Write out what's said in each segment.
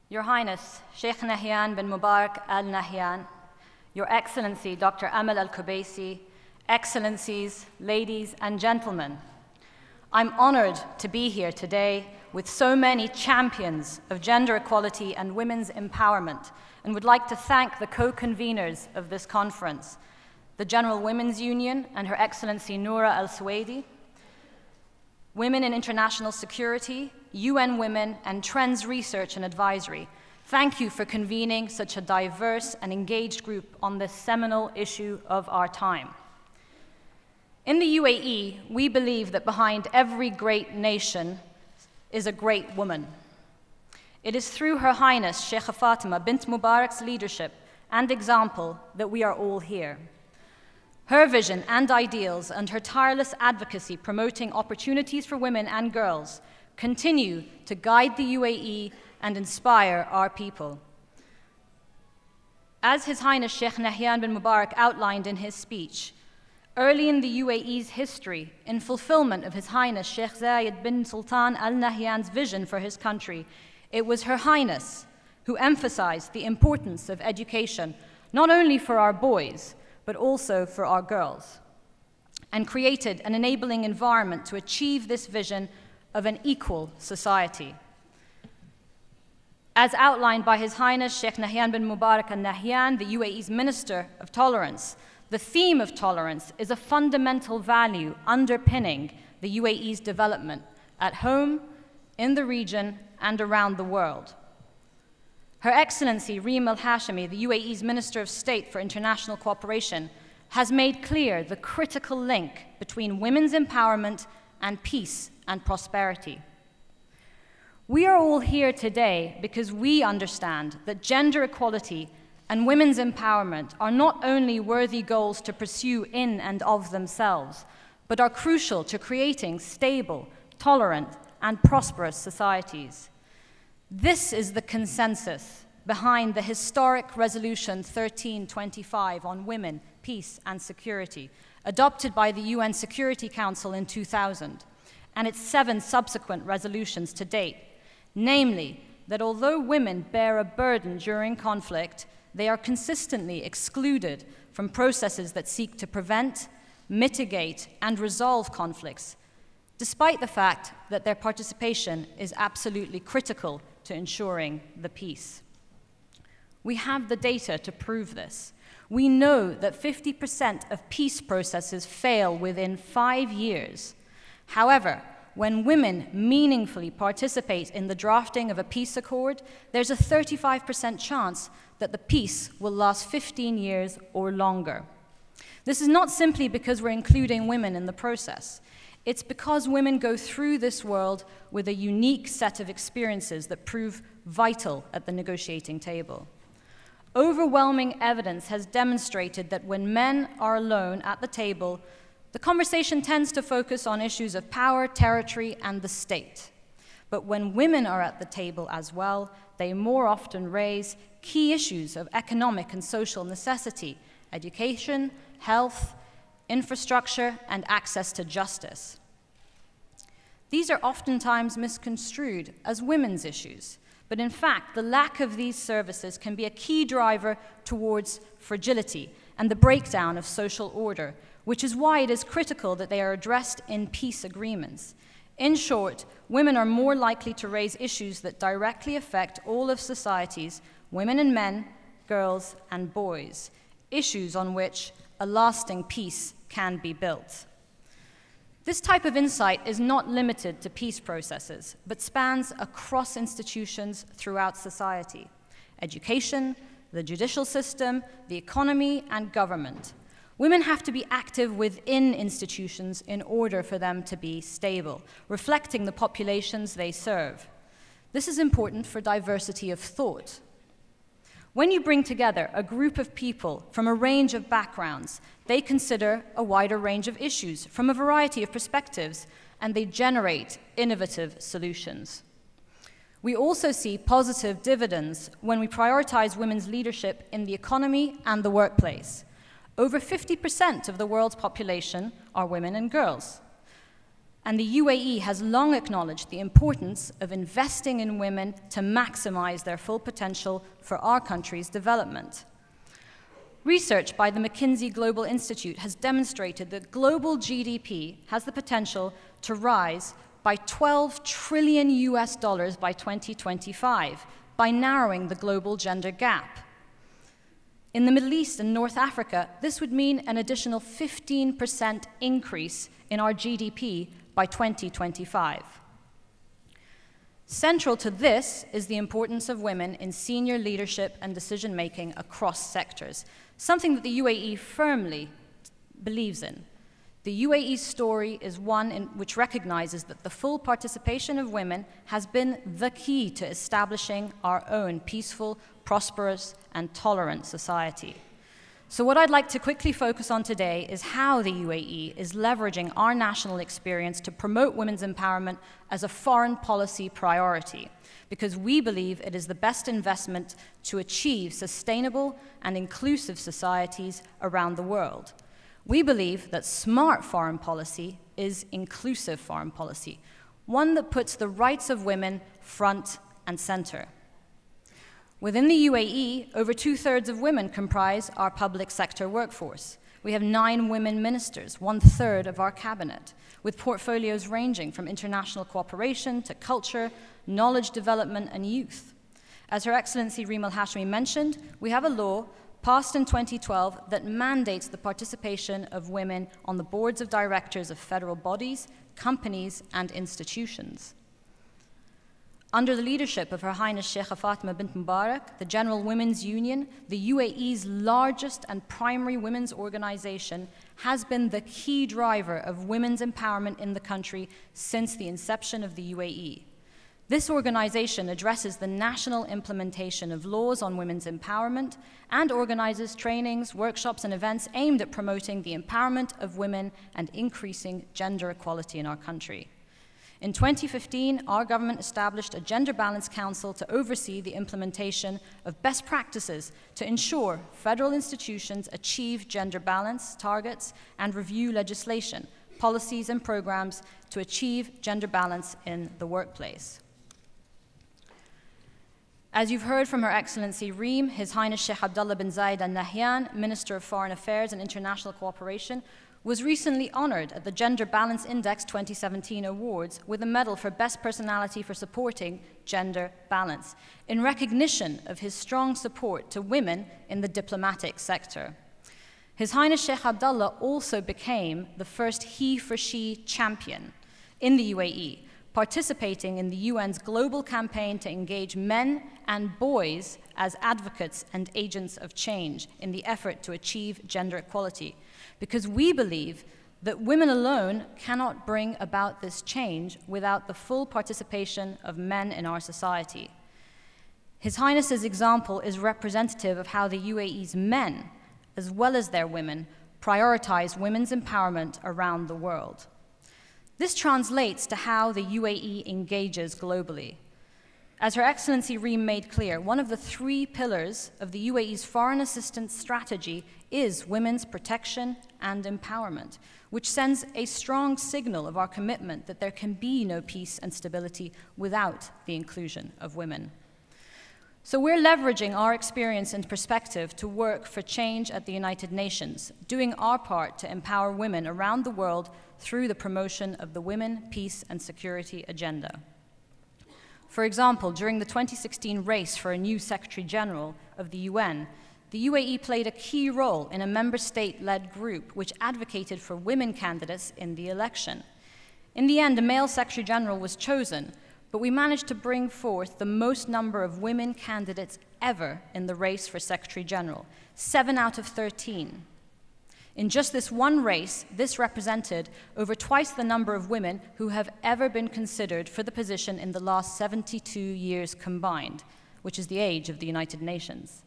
Your Highness, Sheikh Nahyan bin Mubarak Al Nahyan, Your Excellency Dr. Amal Al Kubaisi, Excellencies, ladies and gentlemen, I'm honored to be here today with so many champions of gender equality and women's empowerment, and would like to thank the co-conveners of this conference, the General Women's Union and Her Excellency Noura Al Suwaidi, Women in International Security, UN Women, and Trends Research and Advisory. Thank you for convening such a diverse and engaged group on this seminal issue of our time. In the UAE, we believe that behind every great nation is a great woman. It is through Her Highness Sheikha Fatima bint Mubarak's leadership and example that we are all here. Her vision and ideals and her tireless advocacy promoting opportunities for women and girls continue to guide the UAE and inspire our people. As His Highness Sheikh Nahyan bin Mubarak outlined in his speech, early in the UAE's history, in fulfillment of His Highness Sheikh Zayed bin Sultan Al Nahyan's vision for his country, it was Her Highness who emphasized the importance of education, not only for our boys, but also for our girls, and created an enabling environment to achieve this vision of an equal society. As outlined by His Highness Sheikh Nahyan bin Mubarak Al Nahyan, the UAE's Minister of Tolerance, the theme of tolerance is a fundamental value underpinning the UAE's development at home, in the region, and around the world. Her Excellency Reem Al Hashimi, the UAE's Minister of State for International Cooperation, has made clear the critical link between women's empowerment and peace and prosperity. We are all here today because we understand that gender equality and women's empowerment are not only worthy goals to pursue in and of themselves, but are crucial to creating stable, tolerant, and prosperous societies. This is the consensus behind the historic Resolution 1325 on women, peace, and security, adopted by the UN Security Council in 2000, and its 7 subsequent resolutions to date, namely that although women bear a burden during conflict, they are consistently excluded from processes that seek to prevent, mitigate, and resolve conflicts, despite the fact that their participation is absolutely critical to ensuring the peace. We have the data to prove this. We know that 50% of peace processes fail within 5 years. However, when women meaningfully participate in the drafting of a peace accord, there's a 35% chance that the peace will last 15 years or longer. This is not simply because we're including women in the process. It's because women go through this world with a unique set of experiences that prove vital at the negotiating table. Overwhelming evidence has demonstrated that when men are alone at the table, the conversation tends to focus on issues of power, territory, and the state. But when women are at the table as well, they more often raise key issues of economic and social necessity, education, health, infrastructure, and access to justice. These are oftentimes misconstrued as women's issues, but in fact, the lack of these services can be a key driver towards fragility and the breakdown of social order, which is why it is critical that they are addressed in peace agreements. In short, women are more likely to raise issues that directly affect all of society's women and men, girls and boys, issues on which a lasting peace can be built. This type of insight is not limited to peace processes, but spans across institutions throughout society: education, the judicial system, the economy, and government. Women have to be active within institutions in order for them to be stable, reflecting the populations they serve. This is important for diversity of thought. When you bring together a group of people from a range of backgrounds, they consider a wider range of issues from a variety of perspectives, and they generate innovative solutions. We also see positive dividends when we prioritize women's leadership in the economy and the workplace. Over 50% of the world's population are women and girls. And the UAE has long acknowledged the importance of investing in women to maximize their full potential for our country's development. Research by the McKinsey Global Institute has demonstrated that global GDP has the potential to rise by $12 trillion by 2025 by narrowing the global gender gap. In the Middle East and North Africa, this would mean an additional 15% increase in our GDP by 2025. Central to this is the importance of women in senior leadership and decision-making across sectors, something that the UAE firmly believes in. The UAE's story is one which recognizes that the full participation of women has been the key to establishing our own peaceful, prosperous, and tolerant society. So what I'd like to quickly focus on today is how the UAE is leveraging our national experience to promote women's empowerment as a foreign policy priority, because we believe it is the best investment to achieve sustainable and inclusive societies around the world. We believe that smart foreign policy is inclusive foreign policy, one that puts the rights of women front and center. Within the UAE, over 2/3 of women comprise our public sector workforce. We have 9 women ministers, 1/3 of our cabinet, with portfolios ranging from international cooperation to culture, knowledge development, and youth. As Her Excellency Reem Al Hashmi mentioned, we have a law passed in 2012 that mandates the participation of women on the boards of directors of federal bodies, companies, and institutions. Under the leadership of Her Highness Sheikha Fatima bint Mubarak, the General Women's Union, the UAE's largest and primary women's organization, has been the key driver of women's empowerment in the country since the inception of the UAE. This organization addresses the national implementation of laws on women's empowerment and organizes trainings, workshops, and events aimed at promoting the empowerment of women and increasing gender equality in our country. In 2015, our government established a Gender Balance Council to oversee the implementation of best practices to ensure federal institutions achieve gender balance targets and review legislation, policies, and programs to achieve gender balance in the workplace. As you've heard from Her Excellency Reem, His Highness Sheikh Abdullah bin Zayed Al Nahyan, Minister of Foreign Affairs and International Cooperation, was recently honored at the Gender Balance Index 2017 Awards with a medal for Best Personality for supporting gender balance, in recognition of his strong support to women in the diplomatic sector. His Highness Sheikh Abdullah also became the first he-for-she champion in the UAE, participating in the UN's global campaign to engage men and boys as advocates and agents of change in the effort to achieve gender equality, because we believe that women alone cannot bring about this change without the full participation of men in our society. His Highness's example is representative of how the UAE's men, as well as their women, prioritize women's empowerment around the world. This translates to how the UAE engages globally. As Her Excellency Reem made clear, one of the 3 pillars of the UAE's foreign assistance strategy is women's protection and empowerment, which sends a strong signal of our commitment that there can be no peace and stability without the inclusion of women. So we're leveraging our experience and perspective to work for change at the United Nations, doing our part to empower women around the world through the promotion of the Women, Peace and Security agenda. For example, during the 2016 race for a new Secretary General of the UN, the UAE played a key role in a member state-led group which advocated for women candidates in the election. In the end, a male Secretary General was chosen, but we managed to bring forth the most number of women candidates ever in the race for Secretary General, 7 out of 13. In just this one race, this represented over twice the number of women who have ever been considered for the position in the last 72 years combined, which is the age of the United Nations.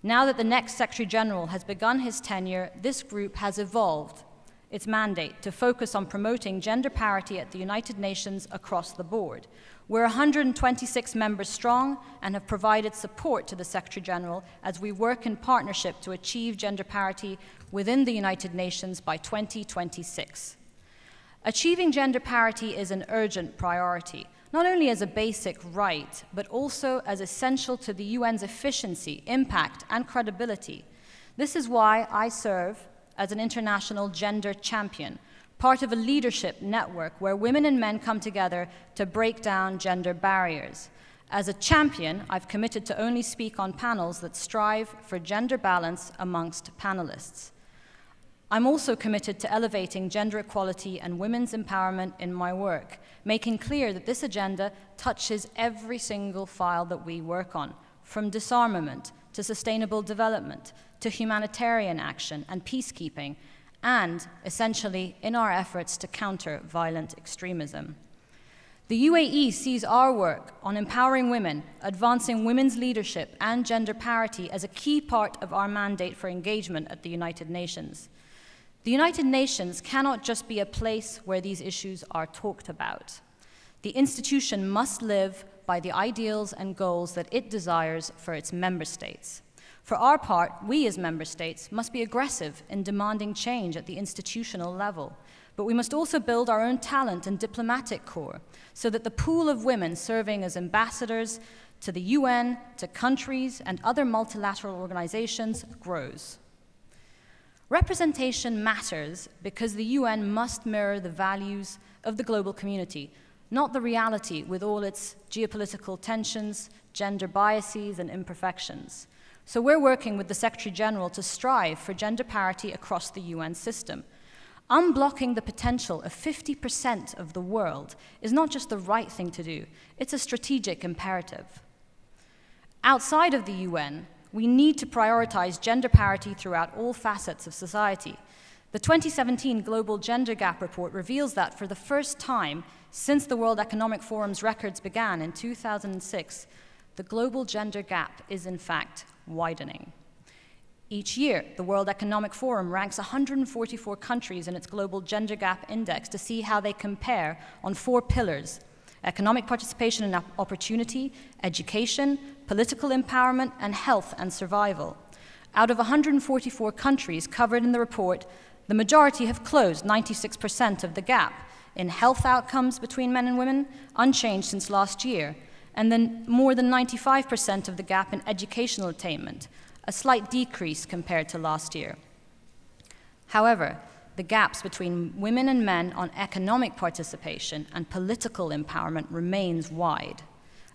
Now that the next Secretary General has begun his tenure, this group has evolved its mandate to focus on promoting gender parity at the United Nations across the board. We're 126 members strong and have provided support to the Secretary General as we work in partnership to achieve gender parity within the United Nations by 2026. Achieving gender parity is an urgent priority, not only as a basic right, but also as essential to the UN's efficiency, impact, and credibility. This is why I serve as an international gender champion, part of a leadership network where women and men come together to break down gender barriers. As a champion, I've committed to only speak on panels that strive for gender balance amongst panelists. I'm also committed to elevating gender equality and women's empowerment in my work, making clear that this agenda touches every single file that we work on, from disarmament to sustainable development to humanitarian action and peacekeeping, and essentially in our efforts to counter violent extremism. The UAE sees our work on empowering women, advancing women's leadership and gender parity as a key part of our mandate for engagement at the United Nations. The United Nations cannot just be a place where these issues are talked about. The institution must live by the ideals and goals that it desires for its member states. For our part, we as member states must be aggressive in demanding change at the institutional level, but we must also build our own talent and diplomatic corps so that the pool of women serving as ambassadors to the UN, to countries, and other multilateral organizations grows. Representation matters because the UN must mirror the values of the global community, not the reality with all its geopolitical tensions, gender biases, and imperfections. So we're working with the Secretary General to strive for gender parity across the UN system. Unblocking the potential of 50% of the world is not just the right thing to do, it's a strategic imperative. Outside of the UN, we need to prioritize gender parity throughout all facets of society. The 2017 Global Gender Gap Report reveals that for the first time since the World Economic Forum's records began in 2006, the global gender gap is in fact widening. Each year, the World Economic Forum ranks 144 countries in its Global Gender Gap Index to see how they compare on 4 pillars: economic participation and opportunity, education, political empowerment, and health and survival. Out of 144 countries covered in the report, the majority have closed 96% of the gap in health outcomes between men and women, unchanged since last year, and then more than 95% of the gap in educational attainment, a slight decrease compared to last year. However, the gaps between women and men on economic participation and political empowerment remains wide.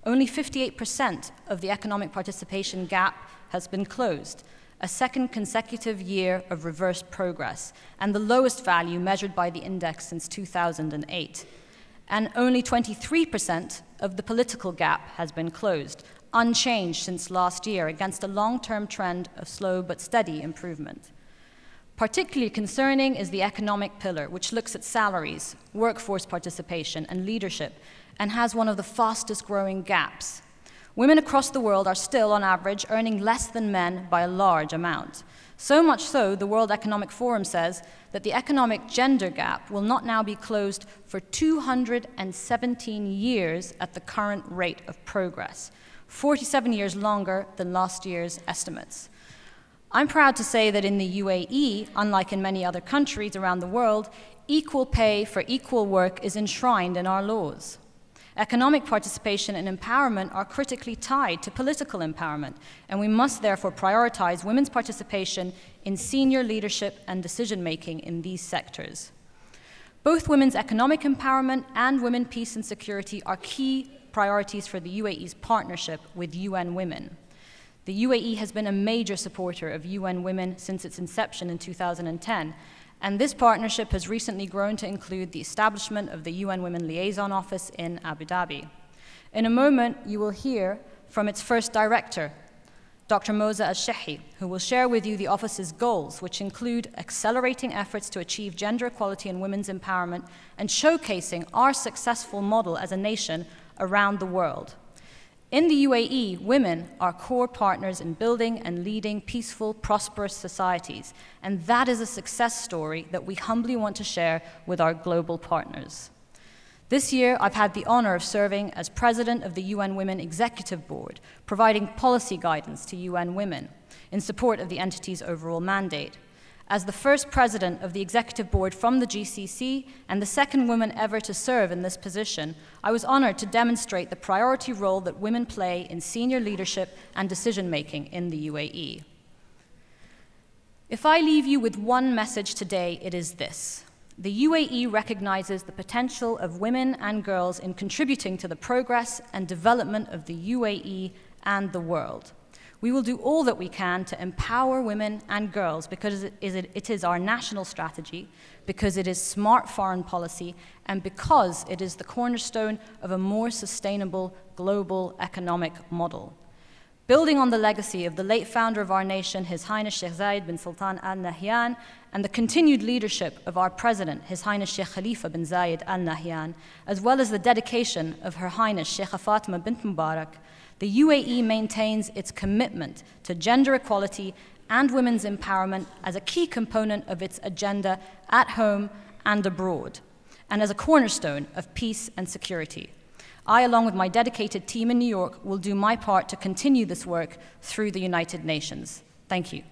Only 58% of the economic participation gap has been closed, a second consecutive year of reversed progress, and the lowest value measured by the index since 2008. And only 23% of the political gap has been closed, unchanged since last year against a long-term trend of slow but steady improvement. Particularly concerning is the economic pillar, which looks at salaries, workforce participation, and leadership, and has one of the fastest growing gaps. Women across the world are still, on average, earning less than men by a large amount. So much so, the World Economic Forum says that the economic gender gap will not now be closed for 217 years at the current rate of progress, 47 years longer than last year's estimates. I'm proud to say that in the UAE, unlike in many other countries around the world, equal pay for equal work is enshrined in our laws. Economic participation and empowerment are critically tied to political empowerment, and we must therefore prioritize women's participation in senior leadership and decision-making in these sectors. Both women's economic empowerment and women, peace and security are key priorities for the UAE's partnership with UN Women. The UAE has been a major supporter of UN Women since its inception in 2010, and this partnership has recently grown to include the establishment of the UN Women Liaison Office in Abu Dhabi. In a moment, you will hear from its first director, Dr. Moza Al-Shehi, who will share with you the office's goals, which include accelerating efforts to achieve gender equality and women's empowerment and showcasing our successful model as a nation around the world. In the UAE, women are core partners in building and leading peaceful, prosperous societies, and that is a success story that we humbly want to share with our global partners. This year, I've had the honor of serving as president of the UN Women Executive Board, providing policy guidance to UN Women in support of the entity's overall mandate. As the first president of the executive board from the GCC and the second woman ever to serve in this position, I was honored to demonstrate the priority role that women play in senior leadership and decision-making in the UAE. If I leave you with one message today, it is this. The UAE recognizes the potential of women and girls in contributing to the progress and development of the UAE and the world. We will do all that we can to empower women and girls because it is our national strategy, because it is smart foreign policy, and because it is the cornerstone of a more sustainable global economic model. Building on the legacy of the late founder of our nation, His Highness Sheikh Zayed bin Sultan Al Nahyan, and the continued leadership of our President, His Highness Sheikh Khalifa bin Zayed Al Nahyan, as well as the dedication of Her Highness Sheikha Fatima bint Mubarak, the UAE maintains its commitment to gender equality and women's empowerment as a key component of its agenda at home and abroad, and as a cornerstone of peace and security. I, along with my dedicated team in New York, will do my part to continue this work through the United Nations. Thank you.